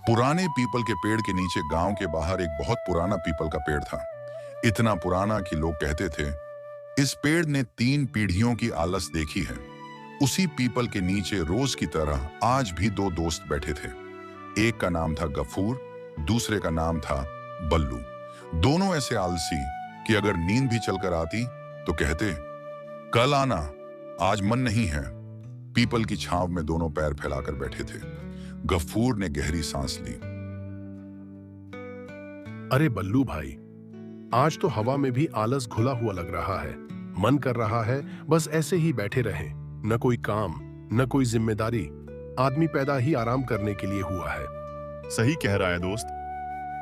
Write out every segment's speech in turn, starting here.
पुराने पीपल के पेड़ के नीचे गांव के बाहर एक बहुत पुराना पीपल का पेड़ था। इतना पुराना कि लोग कहते थे इस पेड़ ने 3 पीढ़ियों की आलस देखी है। उसी पीपल के नीचे रोज की तरह आज भी 2 दोस्त बैठे थे। एक का नाम था गफूर, दूसरे का नाम था बल्लू। दोनों ऐसे आलसी कि अगर नींद भी चलकर आती तो कहते कल आना, आज मन नहीं है। पीपल की छांव में दोनों पैर फैलाकर बैठे थे। गफूर ने गहरी सांस ली। अरे बल्लू भाई, आज तो हवा में भी आलस घुला हुआ लग रहा है। मन कर रहा है बस ऐसे ही बैठे रहें, न कोई काम न कोई जिम्मेदारी। आदमी पैदा ही आराम करने के लिए हुआ है। सही कह रहा है दोस्त।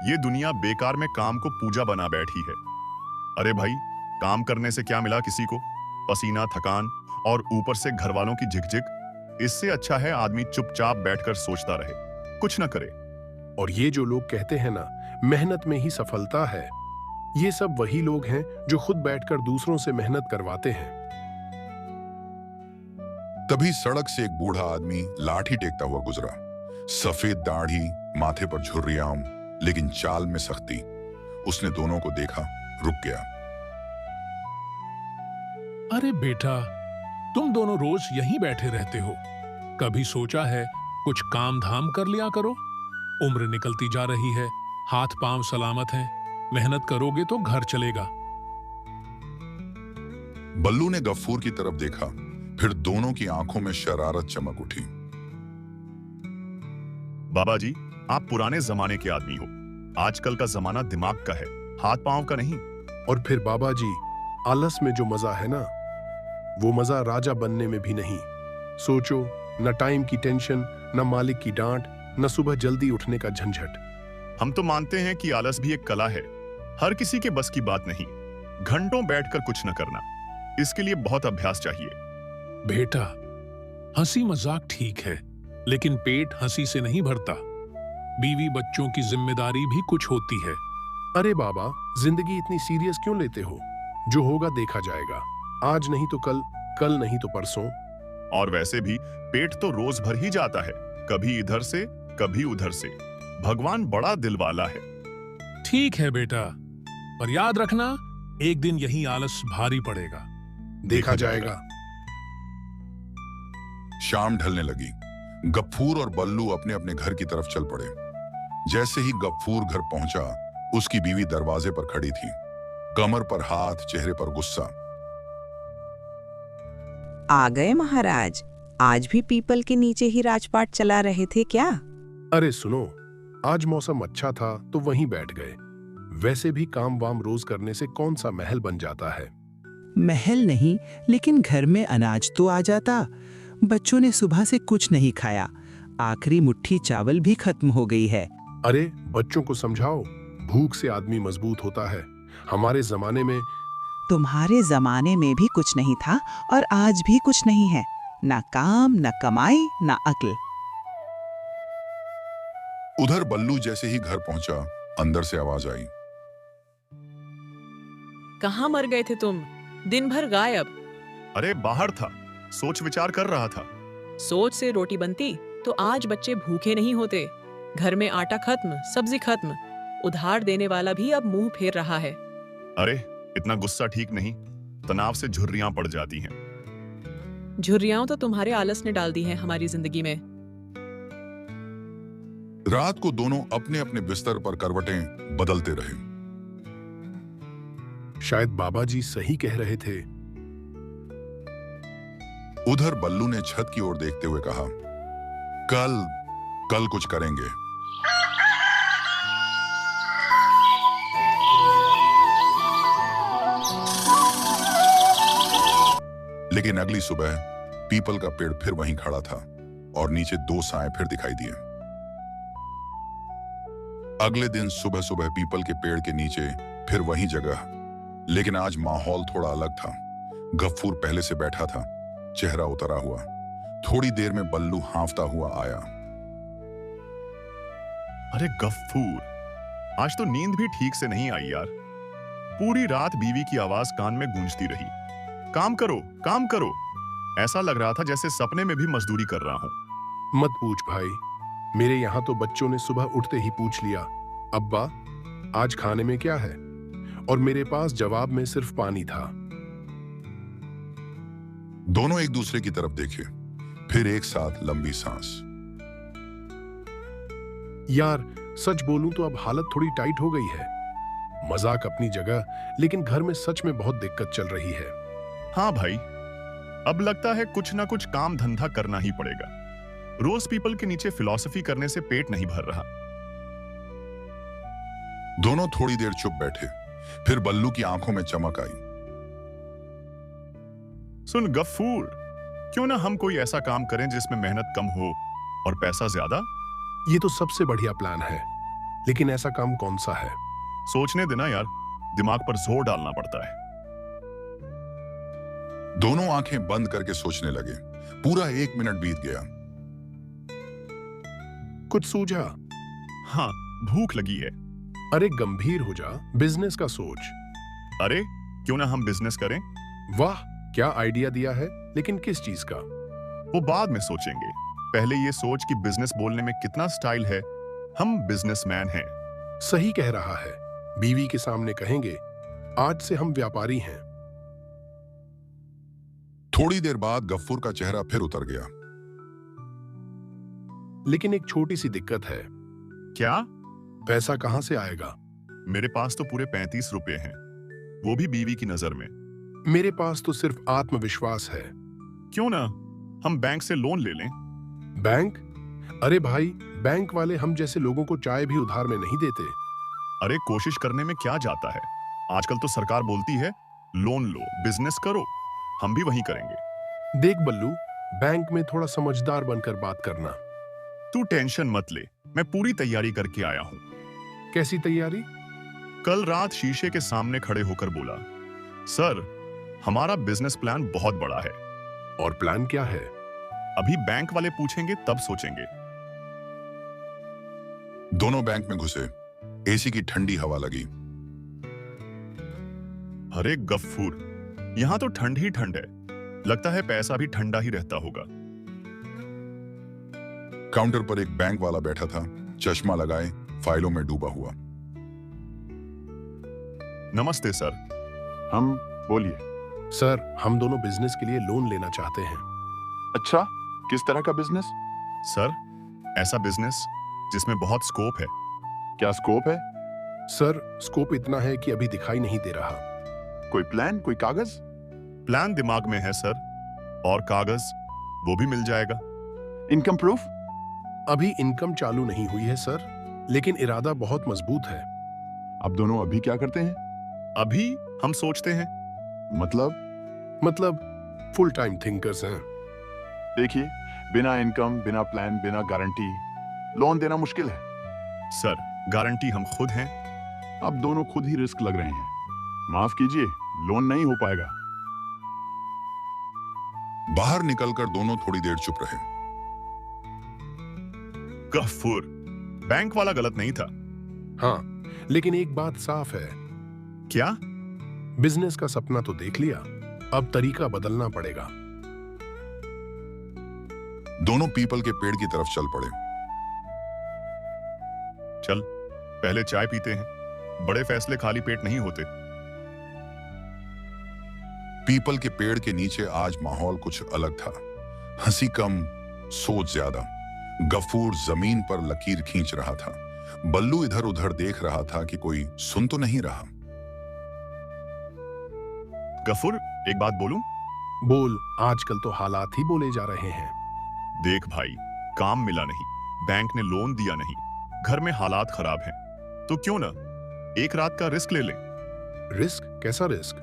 ये दुनिया बेकार में काम को पूजा बना बैठी है। अरे भाई, काम करने से क्या मिला किसी को? पसीना, थकान और ऊपर से घर वालों की झिकझिक। इससे अच्छा है आदमी चुपचाप बैठकर सोचता रहे, कुछ ना करे। और ये जो लोग कहते हैं ना, मेहनत में ही सफलता है, ये सब वही लोग हैं जो खुद बैठकर दूसरों से मेहनत करवाते हैं। तभी सड़क से एक बूढ़ा आदमी लाठी टेकता हुआ गुजरा। सफेद दाढ़ी, माथे पर झुर्रियां, लेकिन चाल में सख्ती। उसने दोनों को देखा, रुक गया। अरे बेटा, तुम दोनों रोज यहीं बैठे रहते हो। कभी सोचा है कुछ काम धाम कर लिया करो? उम्र निकलती जा रही है, हाथ पांव सलामत हैं। मेहनत करोगे तो घर चलेगा। बल्लू ने गफूर की तरफ देखा, फिर दोनों की आंखों में शरारत चमक उठी। बाबा जी, आप पुराने जमाने के आदमी हो। आजकल का जमाना दिमाग का है, हाथ पांव का नहीं। और फिर बाबा जी, आलस में जो मजा है ना, वो मजा राजा बनने में भी नहीं। सोचो, न टाइम की टेंशन, न मालिक की डांट, न सुबह जल्दी उठने का झंझट। हम तो मानते हैं कि आलस भी एक कला है, हर किसी के बस की बात नहीं। घंटों बैठकर कुछ न करना, इसके लिए बहुत अभ्यास चाहिए। बेटा, हंसी मजाक ठीक है, लेकिन पेट हंसी से नहीं भरता। बीवी बच्चों की जिम्मेदारी भी कुछ होती है। अरे बाबा, जिंदगी इतनी सीरियस क्यों लेते हो? जो होगा देखा जाएगा। आज नहीं तो कल, कल नहीं तो परसों। और वैसे भी पेट तो रोज भर ही जाता है, कभी इधर से कभी उधर से। भगवान बड़ा दिल वाला है। ठीक है बेटा, पर याद रखना, एक दिन यही आलस भारी पड़ेगा। देखा जाएगा। शाम ढलने लगी। गफूर और बल्लू अपने अपने घर की तरफ चल पड़े। जैसे ही गफूर घर पहुंचा, उसकी बीवी दरवाजे पर खड़ी थी, कमर पर हाथ, चेहरे पर गुस्सा। आ गए महाराज। आज भी पीपल के नीचे ही राजपाट चला रहे थे क्या? अरे सुनो, आज मौसम अच्छा था तो वहीं बैठ गए। वैसे भी काम वाम रोज करने से कौन सा महल बन जाता है। महल नहीं, लेकिन घर में अनाज तो आ जाता। बच्चों ने सुबह से कुछ नहीं खाया, आखिरी मुट्ठी चावल भी खत्म हो गई है। अरे बच्चों को समझाओ, भूख से आदमी मजबूत होता है। हमारे जमाने में तुम्हारे जमाने में भी कुछ नहीं था और आज भी कुछ नहीं है। ना काम, ना कमाई, ना अक्ल। उधर बल्लू जैसे ही घर पहुंचा, अंदर से आवाज आई। कहाँ मर गए थे तुम? दिन भर गायब। अरे बाहर था, सोच विचार कर रहा था। सोच से रोटी बनती तो आज बच्चे भूखे नहीं होते। घर में आटा खत्म, सब्जी खत्म। उधार देने वाला भी अब मुंह फेर रहा है। अरे इतना गुस्सा ठीक नहीं, तनाव से झुर्रियां पड़ जाती हैं। झुर्रियां तो तुम्हारे आलस ने डाल दी हैं हमारी जिंदगी में। रात को दोनों अपने अपने बिस्तर पर करवटें बदलते रहे। शायद बाबा जी सही कह रहे थे। उधर बल्लू ने छत की ओर देखते हुए कहा, कल कल कुछ करेंगे। लेकिन अगली सुबह पीपल का पेड़ फिर वहीं खड़ा था और नीचे 2 साएं फिर दिखाई दिए। अगले दिन सुबह सुबह पीपल के पेड़ के नीचे फिर वही जगह, लेकिन आज माहौल थोड़ा अलग था। गफूर पहले से बैठा था, चेहरा उतरा हुआ। थोड़ी देर में बल्लू हांफता हुआ आया। अरे गफूर, आज तो नींद भी ठीक से नहीं आई यार। पूरी रात बीवी की आवाज कान में गूंजती रही, काम करो काम करो। ऐसा लग रहा था जैसे सपने में भी मजदूरी कर रहा हूं। मत पूछ भाई, मेरे यहाँ तो बच्चों ने सुबह उठते ही पूछ लिया, अब्बा आज खाने में क्या है? और मेरे पास जवाब में सिर्फ पानी था। दोनों एक दूसरे की तरफ देखे, फिर एक साथ लंबी सांस। यार सच बोलूं तो अब हालत थोड़ी टाइट हो गई है। मजाक अपनी जगह, लेकिन घर में सच में बहुत दिक्कत चल रही है। हाँ भाई, अब लगता है कुछ ना कुछ काम धंधा करना ही पड़ेगा। रोज पीपल के नीचे फिलॉसफी करने से पेट नहीं भर रहा। दोनों थोड़ी देर चुप बैठे, फिर बल्लू की आंखों में चमक आई। सुन गफूर, क्यों ना हम कोई ऐसा काम करें जिसमें मेहनत कम हो और पैसा ज्यादा? ये तो सबसे बढ़िया प्लान है, लेकिन ऐसा काम कौन सा है? सोचने देना यार, दिमाग पर जोर डालना पड़ता है। दोनों आंखें बंद करके सोचने लगे। पूरा 1 मिनट बीत गया। कुछ सूझा? हाँ, भूख लगी है। अरे गंभीर हो जा, बिजनेस का सोच। अरे क्यों ना हम बिजनेस करें? वाह, क्या आइडिया दिया है, लेकिन किस चीज का? वो बाद में सोचेंगे। पहले ये सोच कि बिजनेस बोलने में कितना स्टाइल है। हम बिजनेसमैन हैं। सही कह रहा है। बीवी के सामने कहेंगे, आज से हम व्यापारी हैं। थोड़ी देर बाद गफ्फूर का चेहरा फिर उतर गया। लेकिन एक छोटी सी दिक्कत है। क्या? पैसा कहां से आएगा? मेरे पास तो पूरे 35 रुपए हैं, वो भी बीवी की नजर में। मेरे पास तो सिर्फ आत्मविश्वास है। क्यों ना हम बैंक से लोन ले लें? बैंक? अरे भाई, बैंक वाले हम जैसे लोगों को चाय भी उधार में नहीं देते। अरे कोशिश करने में क्या जाता है? आजकल तो सरकार बोलती है लोन लो, बिजनेस करो। हम भी वही करेंगे। देख बल्लू, बैंक में थोड़ा समझदार बनकर बात करना। तू टेंशन मत ले, मैं पूरी तैयारी करके आया हूं। कैसी तैयारी? कल रात शीशे के सामने खड़े होकर बोला, सर हमारा बिजनेस प्लान बहुत बड़ा है। और प्लान क्या है? अभी बैंक वाले पूछेंगे तब सोचेंगे। दोनों बैंक में घुसे। एसी की ठंडी हवा लगी। अरे गफ्फूर, यहां तो ठंड ही ठंड है। लगता है पैसा भी ठंडा ही रहता होगा। काउंटर पर एक बैंक वाला बैठा था, चश्मा लगाए, फाइलों में डूबा हुआ। नमस्ते सर। हम बोलिए। सर, हम दोनों बिजनेस के लिए लोन लेना चाहते हैं। अच्छा, किस तरह का बिजनेस? सर, ऐसा बिजनेस जिसमें बहुत स्कोप है। क्या स्कोप है? सर, स्कोप इतना है कि अभी दिखाई नहीं दे रहा। कोई प्लान, कोई कागज? प्लान दिमाग में है सर, और कागज वो भी मिल जाएगा। Income proof? अभी इनकम चालू नहीं हुई है सर, लेकिन इरादा बहुत मजबूत है। आप दोनों अभी क्या करते हैं? अभी हम सोचते हैं। मतलब फुल टाइम थिंकर्स हैं। देखिए, बिना इनकम, बिना प्लान, बिना गारंटी लोन देना मुश्किल है। सर, गारंटी हम खुद हैं। आप दोनों खुद ही रिस्क लग रहे हैं। माफ कीजिए, लोन नहीं हो पाएगा। बाहर निकलकर दोनों थोड़ी देर चुप रहे। गफ्फूर, बैंक वाला गलत नहीं था। हाँ, लेकिन एक बात साफ है। क्या? बिजनेस का सपना तो देख लिया, अब तरीका बदलना पड़ेगा। दोनों पीपल के पेड़ की तरफ चल पड़े। चल, पहले चाय पीते हैं। बड़े फैसले खाली पेट नहीं होते। पीपल के पेड़ के नीचे आज माहौल कुछ अलग था। हंसी कम, सोच ज्यादा। गफूर जमीन पर लकीर खींच रहा था। बल्लू इधर उधर देख रहा था कि कोई सुन तो नहीं रहा। गफूर, एक बात बोलूं? बोल। आजकल तो हालात ही बोले जा रहे हैं। देख भाई, काम मिला नहीं, बैंक ने लोन दिया नहीं, घर में हालात खराब हैं, तो क्यों ना एक रात का रिस्क ले लें? रिस्क? कैसा रिस्क?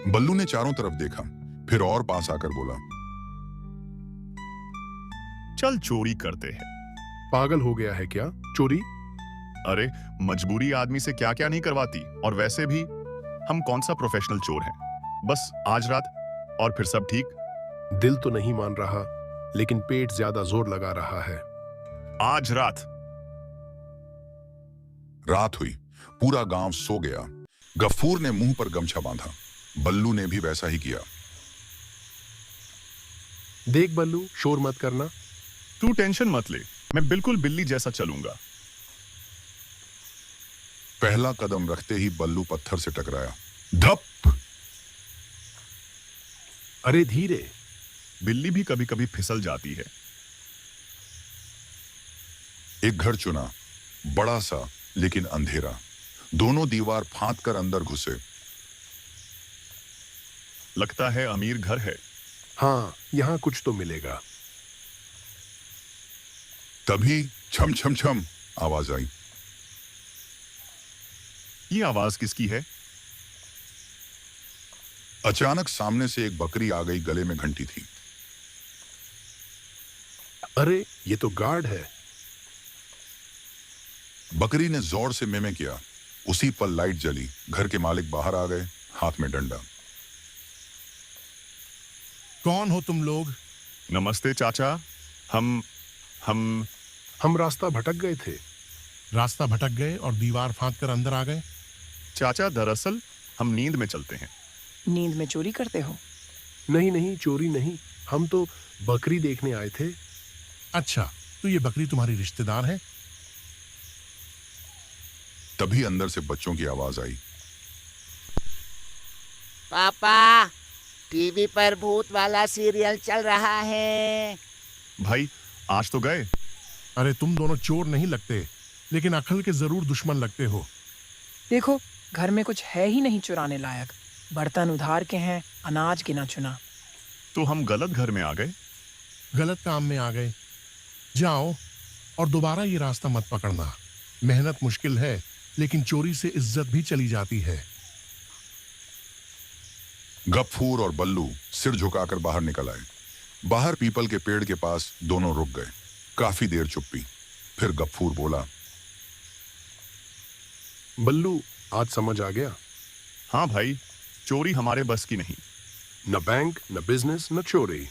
बल्लू ने चारों तरफ देखा, फिर और पास आकर बोला, चल चोरी करते हैं। पागल हो गया है क्या? चोरी? अरे मजबूरी आदमी से क्या क्या नहीं करवाती। और वैसे भी हम कौन सा प्रोफेशनल चोर हैं। बस आज रात और फिर सब ठीक। दिल तो नहीं मान रहा, लेकिन पेट ज्यादा जोर लगा रहा है। आज रात। रात हुई। पूरा गांव सो गया। गफूर ने मुंह पर गमछा बांधा। बल्लू ने भी वैसा ही किया। देख बल्लू, शोर मत करना। तू टेंशन मत ले, मैं बिल्कुल बिल्ली जैसा चलूंगा। पहला कदम रखते ही बल्लू पत्थर से टकराया। धप! अरे धीरे। बिल्ली भी कभी कभी फिसल जाती है। एक घर चुना, बड़ा सा लेकिन अंधेरा। दोनों दीवार फांद कर अंदर घुसे। लगता है अमीर घर है। हाँ, यहाँ कुछ तो मिलेगा। तभी छम छम छम आवाज आई। ये आवाज किसकी है? अचानक सामने से एक बकरी आ गई, गले में घंटी थी। अरे ये तो गार्ड है। बकरी ने जोर से मेमे किया। उसी पल लाइट जली। घर के मालिक बाहर आ गए, हाथ में डंडा। कौन हो तुम लोग? नमस्ते चाचा। हम रास्ता भटक गए थे। रास्ता भटक गए और दीवार फांद कर अंदर आ गए? चाचा, दरअसल हम नींद में चलते हैं। नींद में चोरी करते हो? नहीं नहीं, चोरी नहीं, हम तो बकरी देखने आए थे। अच्छा, तो ये बकरी तुम्हारी रिश्तेदार है? तभी अंदर से बच्चों की आवाज आई। पापा, टीवी पर भूत वाला सीरियल चल रहा है। भाई, आज तो गए। अरे तुम दोनों चोर नहीं लगते, लेकिन अकल के जरूर दुश्मन लगते हो। देखो, घर में कुछ है ही नहीं चुराने लायक। बर्तन उधार के हैं, अनाज गिना चुना। तो हम गलत घर में आ गए। गलत काम में आ गए। जाओ और दोबारा ये रास्ता मत पकड़ना। मेहनत मुश्किल है, लेकिन चोरी से इज्जत भी चली जाती है। गफूर और बल्लू सिर झुकाकर बाहर निकल आए। बाहर पीपल के पेड़ के पास दोनों रुक गए। काफी देर चुप्पी। फिर गफूर बोला, बल्लू, आज समझ आ गया। हाँ भाई, चोरी हमारे बस की नहीं। न बैंक, न बिजनेस, न चोरी।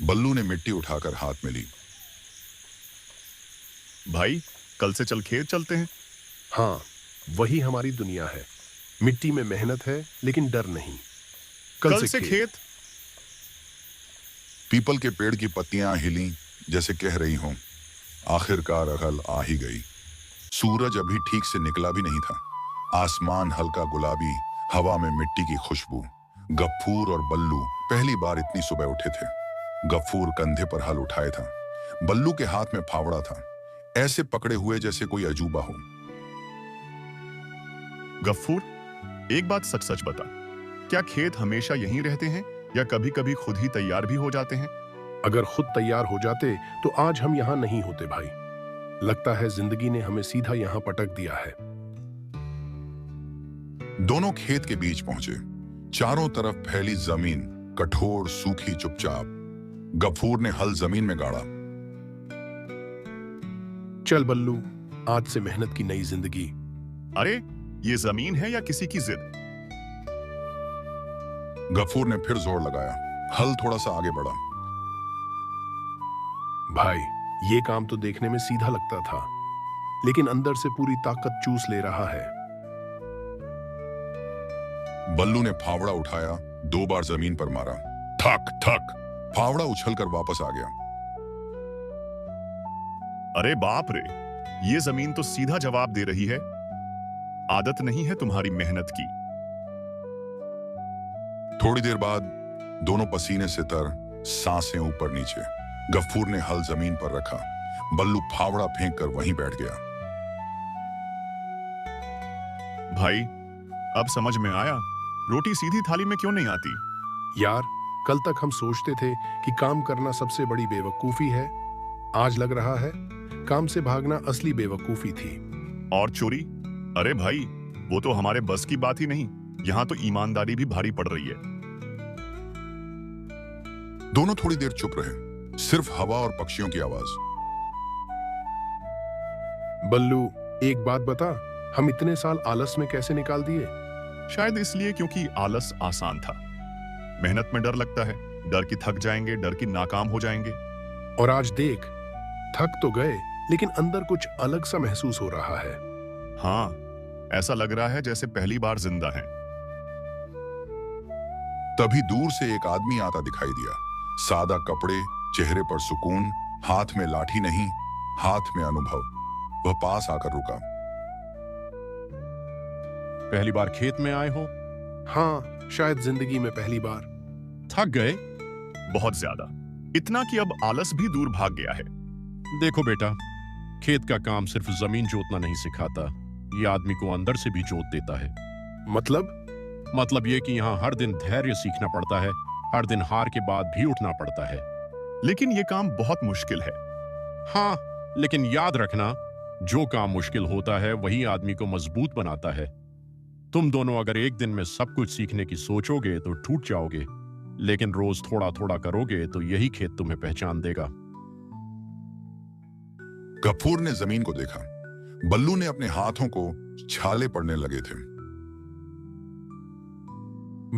बल्लू ने मिट्टी उठाकर हाथ में ली। भाई, कल से चल खेत चलते हैं। हाँ, वही हमारी दुनिया है। मिट्टी में मेहनत है, लेकिन डर नहीं। कल से खेत। पीपल के पेड़ की पत्तियां हिली, जैसे कह रही हों, आखिरकार अकल आ ही गई। सूरज अभी ठीक से निकला भी नहीं था। आसमान हल्का गुलाबी, हवा में मिट्टी की खुशबू। गफूर और बल्लू पहली बार इतनी सुबह उठे थे। गफूर कंधे पर हल उठाए था। बल्लू के हाथ में फावड़ा था, ऐसे पकड़े हुए जैसे कोई अजूबा हो। गफूर, एक बात सच सच बता, क्या खेत हमेशा यहीं रहते हैं या कभी कभी खुद ही तैयार भी हो जाते हैं? अगर खुद तैयार हो जाते तो आज हम यहाँ नहीं होते भाई। लगता है जिंदगी ने हमें सीधा यहाँ पटक दिया है। दोनों खेत के बीच पहुंचे। चारों तरफ फैली जमीन, कठोर, सूखी, चुपचाप। गफूर ने हल जमीन में गाड़ा। चल बल्लू, आज से मेहनत की नई जिंदगी। अरे, ये जमीन है या किसी की जिद? गफूर ने फिर जोर लगाया। हल थोड़ा सा आगे बढ़ा। भाई, ये काम तो देखने में सीधा लगता था, लेकिन अंदर से पूरी ताकत चूस ले रहा है। बल्लू ने फावड़ा उठाया, 2 बार जमीन पर मारा। ठक ठक, फावड़ा उछलकर वापस आ गया। अरे बाप रे, ये जमीन तो सीधा जवाब दे रही है। आदत नहीं है तुम्हारी मेहनत की। थोड़ी देर बाद दोनों पसीने से तर, सांसें ऊपर नीचे। गफूर ने हल जमीन पर रखा। बल्लू फावड़ा फेंक कर वहीं बैठ गया। भाई, अब समझ में आया, रोटी सीधी थाली में क्यों नहीं आती। यार, कल तक हम सोचते थे कि काम करना सबसे बड़ी बेवकूफी है। आज लग रहा है काम से भागना असली बेवकूफी थी। और चोरी? अरे भाई, वो तो हमारे बस की बात ही नहीं। यहाँ तो ईमानदारी भी भारी पड़ रही है। दोनों थोड़ी देर चुप रहे, सिर्फ हवा और पक्षियों की आवाज। बल्लू, एक बात बता, हम इतने साल आलस में कैसे निकाल दिए? शायद इसलिए क्योंकि आलस आसान था। मेहनत में डर लगता है, डर की थक जाएंगे, डर की नाकाम हो जाएंगे। और आज देख, थक तो गए, लेकिन अंदर कुछ अलग सा महसूस हो रहा है। हाँ, ऐसा लग रहा है जैसे पहली बार जिंदा हैं। तभी दूर से एक आदमी आता दिखाई दिया। सादा कपड़े, चेहरे पर सुकून, हाथ में लाठी नहीं, हाथ में अनुभव। वह पास आकर रुका। पहली बार खेत में आए हो? हाँ, शायद जिंदगी में पहली बार। थक गए? बहुत ज्यादा, इतना कि अब आलस भी दूर भाग गया है। देखो बेटा, खेत का काम सिर्फ जमीन जोतना नहीं सिखाता, ये आदमी को अंदर से भी जोत देता है। मतलब ये कि यहाँ हर दिन धैर्य सीखना पड़ता है, हर दिन हार के बाद भी उठना पड़ता है। लेकिन ये काम बहुत मुश्किल है। हाँ, लेकिन याद रखना, जो काम मुश्किल होता है वही आदमी को मजबूत बनाता है। तुम दोनों अगर एक दिन में सब कुछ सीखने की सोचोगे तो टूट जाओगे, लेकिन रोज थोड़ा थोड़ा करोगे तो यही खेत तुम्हें पहचान देगा। गफूर ने जमीन को देखा। बल्लू ने अपने हाथों को छाले पड़ने लगे थे।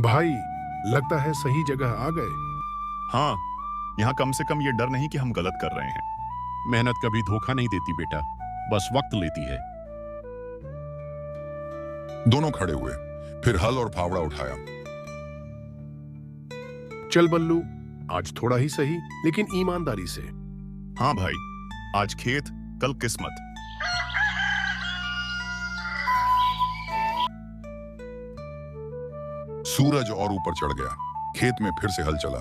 भाई, लगता है सही जगह आ गए। हाँ, यहाँ कम से कम ये डर नहीं कि हम गलत कर रहे हैं। मेहनत कभी धोखा नहीं देती बेटा, बस वक्त लेती है। दोनों खड़े हुए, फिर हल और फावड़ा उठाया। चल बल्लू, आज थोड़ा ही सही, लेकिन ईमानदारी से। हाँ भाई, आज खेत, कल किस्मत। सूरज और ऊपर चढ़ गया। खेत में फिर से हल चला।